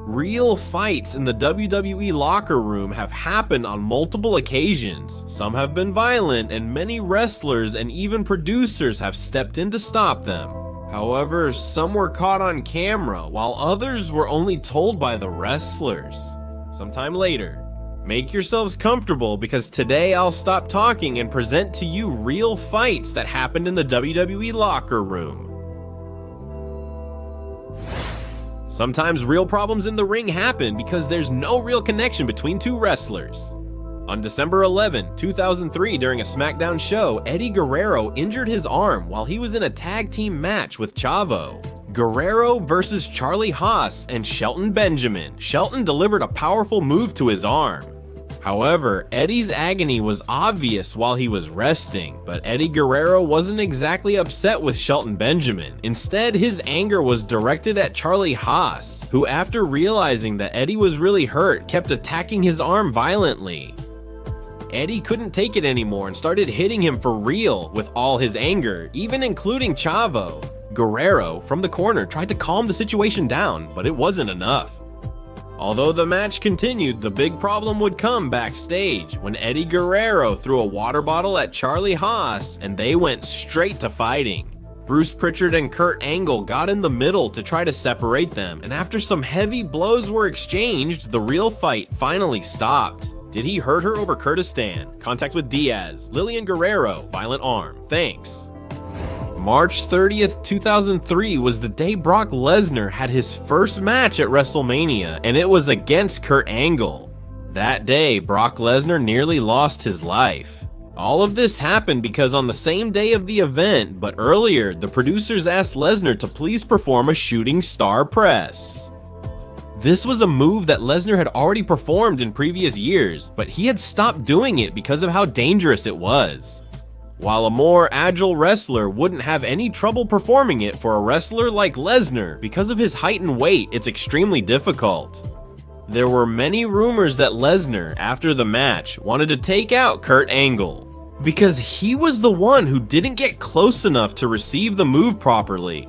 Real fights in the WWE locker room have happened on multiple occasions. Some have been violent, and many wrestlers and even producers have stepped in to stop them. However, some were caught on camera, while others were only told by the wrestlers. Sometime later. Make yourselves comfortable because today I'll stop talking and present to you real fights that happened in the WWE locker room. Sometimes real problems in the ring happen because there's no real connection between two wrestlers. On December 11, 2003, during a SmackDown show, Eddie Guerrero injured his arm while he was in a tag team match with Chavo. Guerrero versus Charlie Haas and Shelton Benjamin. Shelton delivered a powerful move to his arm. However, Eddie's agony was obvious while he was resting, but Eddie Guerrero wasn't exactly upset with Shelton Benjamin. Instead, his anger was directed at Charlie Haas, who after realizing that Eddie was really hurt, kept attacking his arm violently. Eddie couldn't take it anymore and started hitting him for real with all his anger, even including Chavo. Guerrero, from the corner, tried to calm the situation down, but it wasn't enough. Although the match continued, the big problem would come backstage when Eddie Guerrero threw a water bottle at Charlie Haas and they went straight to fighting. Bruce Pritchard and Kurt Angle got in the middle to try to separate them, and after some heavy blows were exchanged, the real fight finally stopped. Did he hurt her over Kurdistan? Contact with Diaz. Lillian Guerrero, violent arm. Thanks. March 30th, 2003 was the day Brock Lesnar had his first match at WrestleMania, and it was against Kurt Angle. That day, Brock Lesnar nearly lost his life. All of this happened because on the same day of the event, but earlier, the producers asked Lesnar to please perform a shooting star press. This was a move that Lesnar had already performed in previous years, but he had stopped doing it because of how dangerous it was. While a more agile wrestler wouldn't have any trouble performing it, for a wrestler like Lesnar, because of his height and weight, it's extremely difficult. There were many rumors that Lesnar, after the match, wanted to take out Kurt Angle, because he was the one who didn't get close enough to receive the move properly.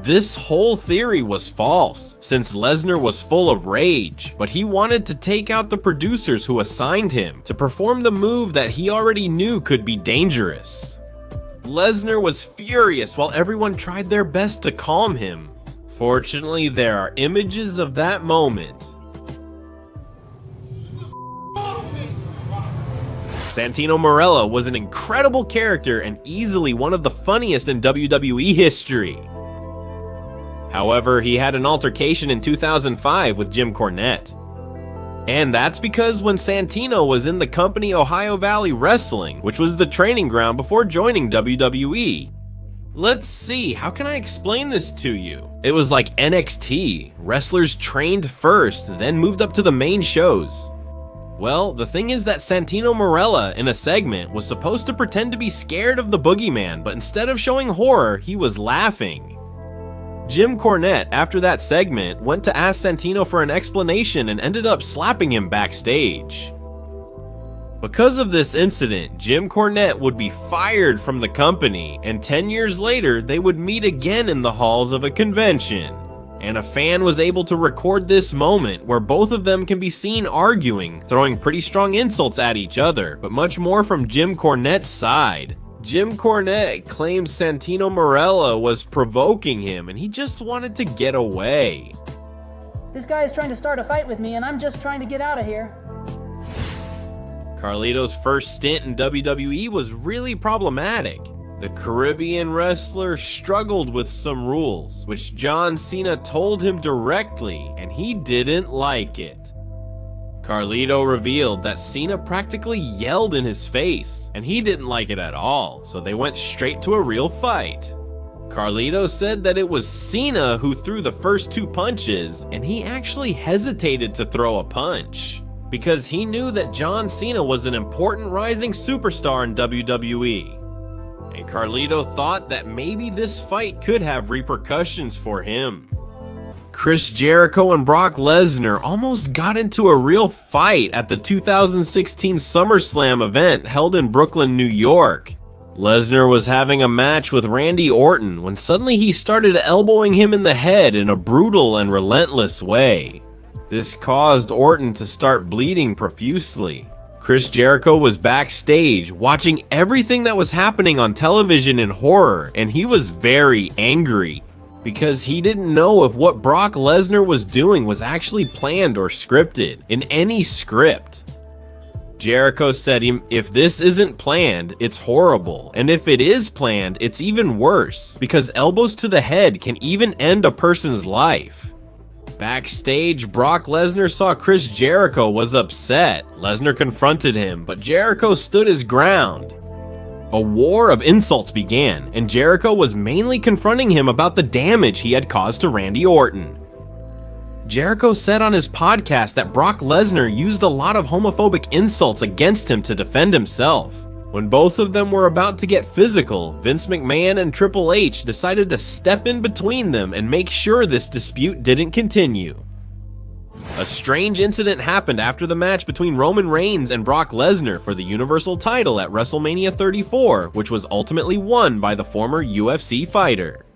This whole theory was false, since Lesnar was full of rage, but he wanted to take out the producers who assigned him to perform the move that he already knew could be dangerous. Lesnar was furious while everyone tried their best to calm him. Fortunately, there are images of that moment. Santino Marella was an incredible character and easily one of the funniest in WWE history. However, he had an altercation in 2005 with Jim Cornette. And that's because when Santino was in the company Ohio Valley Wrestling, which was the training ground before joining WWE. Let's see, how can I explain this to you? It was like NXT. Wrestlers trained first, then moved up to the main shows. Well, the thing is that Santino Marella, in a segment, was supposed to pretend to be scared of the boogeyman, but instead of showing horror, he was laughing. Jim Cornette, after that segment, went to ask Santino for an explanation and ended up slapping him backstage. Because of this incident, Jim Cornette would be fired from the company, and 10 years later, they would meet again in the halls of a convention. And a fan was able to record this moment where both of them can be seen arguing, throwing pretty strong insults at each other, but much more from Jim Cornette's side. Jim Cornette claims Santino Marella was provoking him and he just wanted to get away. This guy is trying to start a fight with me and I'm just trying to get out of here. Carlito's first stint in WWE was really problematic. The Caribbean wrestler struggled with some rules, which John Cena told him directly, and he didn't like it. Carlito revealed that Cena practically yelled in his face, and he didn't like it at all, so they went straight to a real fight. Carlito said that it was Cena who threw the first two punches, and he actually hesitated to throw a punch, because he knew that John Cena was an important rising superstar in WWE. And Carlito thought that maybe this fight could have repercussions for him. Chris Jericho and Brock Lesnar almost got into a real fight at the 2016 SummerSlam event held in Brooklyn, New York. Lesnar was having a match with Randy Orton when suddenly he started elbowing him in the head in a brutal and relentless way. This caused Orton to start bleeding profusely. Chris Jericho was backstage watching everything that was happening on television in horror, and he was very angry because he didn't know if what Brock Lesnar was doing was actually planned or scripted in any script. Jericho said, if this isn't planned, it's horrible, and if it is planned, it's even worse, because elbows to the head can even end a person's life. Backstage, Brock Lesnar saw Chris Jericho was upset. Lesnar confronted him, but Jericho stood his ground. A war of insults began, and Jericho was mainly confronting him about the damage he had caused to Randy Orton. Jericho said on his podcast that Brock Lesnar used a lot of homophobic insults against him to defend himself. When both of them were about to get physical, Vince McMahon and Triple H decided to step in between them and make sure this dispute didn't continue. A strange incident happened after the match between Roman Reigns and Brock Lesnar for the Universal title at WrestleMania 34, which was ultimately won by the former UFC fighter.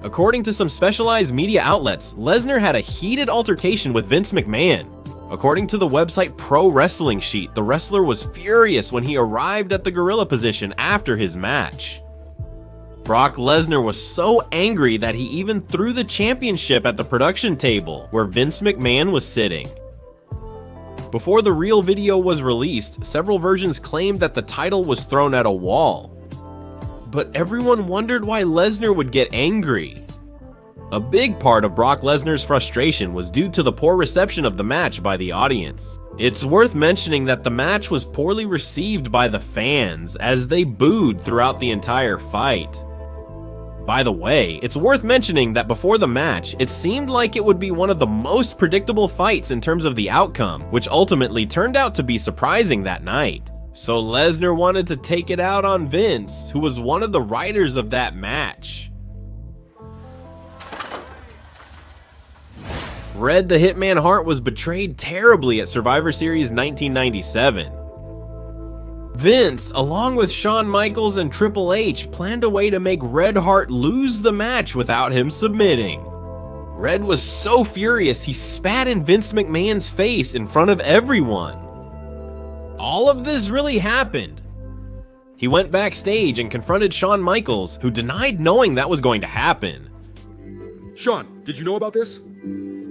According to some specialized media outlets, Lesnar had a heated altercation with Vince McMahon. According to the website Pro Wrestling Sheet, the wrestler was furious when he arrived at the gorilla position after his match. Brock Lesnar was so angry that he even threw the championship at the production table where Vince McMahon was sitting. Before the real video was released, several versions claimed that the title was thrown at a wall. But everyone wondered why Lesnar would get angry. A big part of Brock Lesnar's frustration was due to the poor reception of the match by the audience. It's worth mentioning that the match was poorly received by the fans as they booed throughout the entire fight. By the way, it's worth mentioning that before the match, it seemed like it would be one of the most predictable fights in terms of the outcome, which ultimately turned out to be surprising that night. So Lesnar wanted to take it out on Vince, who was one of the writers of that match. Red the Hitman Hart was betrayed terribly at Survivor Series 1997. Vince, along with Shawn Michaels and Triple H, planned a way to make Red Hart lose the match without him submitting. Red was so furious he spat in Vince McMahon's face in front of everyone. All of this really happened. He went backstage and confronted Shawn Michaels, who denied knowing that was going to happen. Shawn, did you know about this?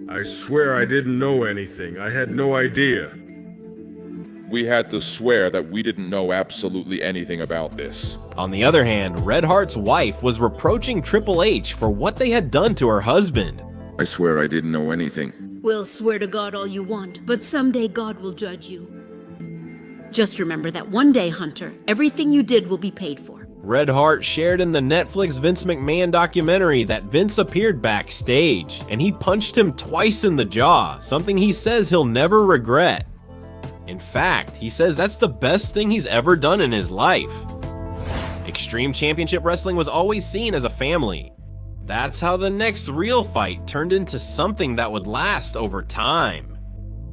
I swear I didn't know anything. I had no idea. We had to swear that we didn't know absolutely anything about this. On the other hand, Red Hart's wife was reproaching Triple H for what they had done to her husband. I swear I didn't know anything. Well, swear to God all you want, but someday God will judge you. Just remember that one day, Hunter, everything you did will be paid for. Red Hart shared in the Netflix Vince McMahon documentary that Vince appeared backstage, and he punched him twice in the jaw, something he says he'll never regret. In fact, he says that's the best thing he's ever done in his life. Extreme Championship Wrestling was always seen as a family. That's how the next real fight turned into something that would last over time.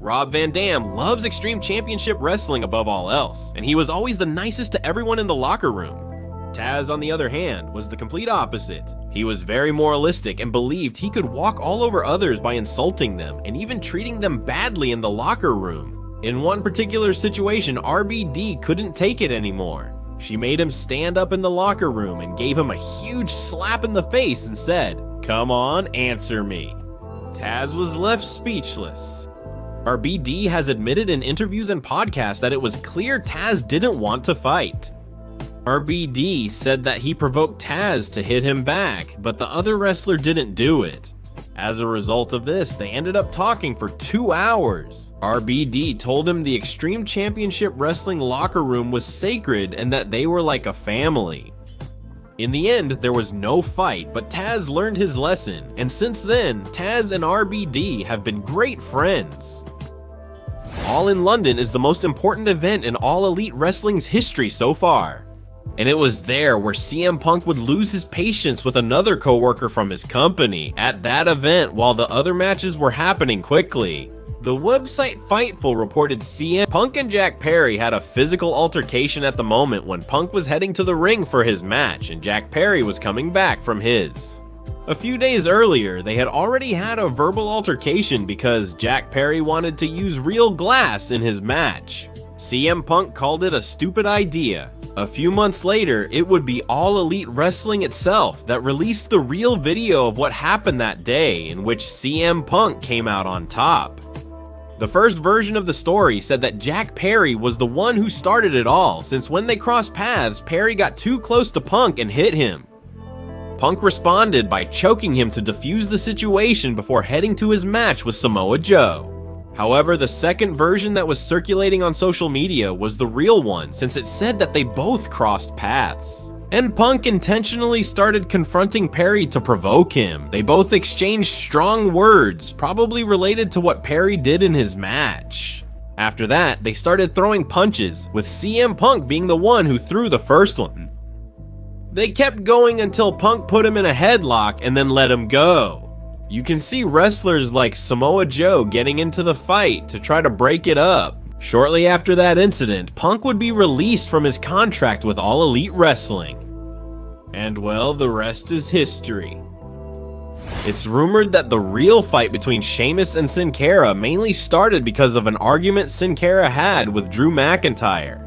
Rob Van Dam loves Extreme Championship Wrestling above all else, and he was always the nicest to everyone in the locker room. Taz, on the other hand, was the complete opposite. He was very moralistic and believed he could walk all over others by insulting them and even treating them badly in the locker room. In one particular situation, RBD couldn't take it anymore. She made him stand up in the locker room and gave him a huge slap in the face and said, "Come on, answer me." Taz was left speechless. RBD has admitted in interviews and podcasts that it was clear Taz didn't want to fight. RBD said that he provoked Taz to hit him back, but the other wrestler didn't do it. As a result of this, they ended up talking for 2 hours. RBD told him the Extreme Championship Wrestling locker room was sacred and that they were like a family. In the end, there was no fight, but Taz learned his lesson, and since then, Taz and RBD have been great friends. All in London is the most important event in All Elite Wrestling's history so far. And it was there where CM Punk would lose his patience with another coworker from his company at that event while the other matches were happening quickly. The website Fightful reported CM Punk and Jack Perry had a physical altercation at the moment when Punk was heading to the ring for his match and Jack Perry was coming back from his. A few days earlier, they had already had a verbal altercation because Jack Perry wanted to use real glass in his match. CM Punk called it a stupid idea. A few months later, it would be All Elite Wrestling itself that released the real video of what happened that day, in which CM Punk came out on top. The first version of the story said that Jack Perry was the one who started it all, since when they crossed paths, Perry got too close to Punk and hit him. Punk responded by choking him to defuse the situation before heading to his match with Samoa Joe. However, the second version that was circulating on social media was the real one, since it said that they both crossed paths. And Punk intentionally started confronting Perry to provoke him. They both exchanged strong words, probably related to what Perry did in his match. After that, they started throwing punches, with CM Punk being the one who threw the first one. They kept going until Punk put him in a headlock and then let him go. You can see wrestlers like Samoa Joe getting into the fight to try to break it up. Shortly after that incident, Punk would be released from his contract with All Elite Wrestling. And well, the rest is history. It's rumored that the real fight between Sheamus and Sin Cara mainly started because of an argument Sin Cara had with Drew McIntyre,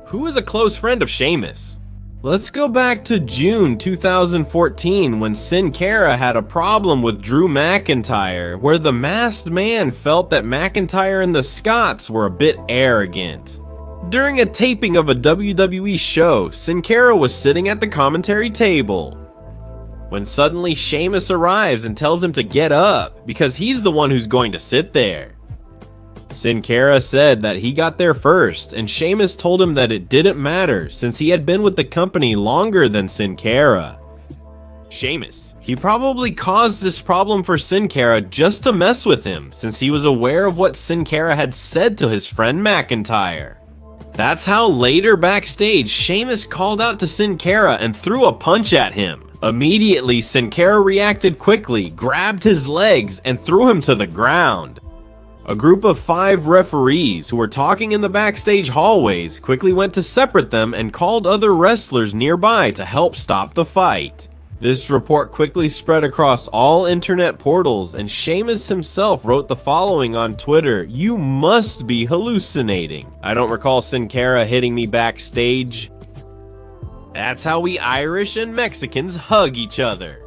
who is a close friend of Sheamus. Let's go back to June 2014 when Sin Cara had a problem with Drew McIntyre, where the masked man felt that McIntyre and the Scots were a bit arrogant. During a taping of a WWE show, Sin Cara was sitting at the commentary table, when suddenly Sheamus arrives and tells him to get up, because he's the one who's going to sit there. Sin Cara said that he got there first, and Sheamus told him that it didn't matter since he had been with the company longer than Sin Cara. Sheamus, he probably caused this problem for Sin Cara just to mess with him, since he was aware of what Sin Cara had said to his friend McIntyre. That's how later backstage, Sheamus called out to Sin Cara and threw a punch at him. Immediately, Sin Cara reacted quickly, grabbed his legs, and threw him to the ground. A group of 5 referees who were talking in the backstage hallways quickly went to separate them and called other wrestlers nearby to help stop the fight. This report quickly spread across all internet portals, and Sheamus himself wrote the following on Twitter: "You must be hallucinating. I don't recall Sin Cara hitting me backstage." That's how we Irish and Mexicans hug each other.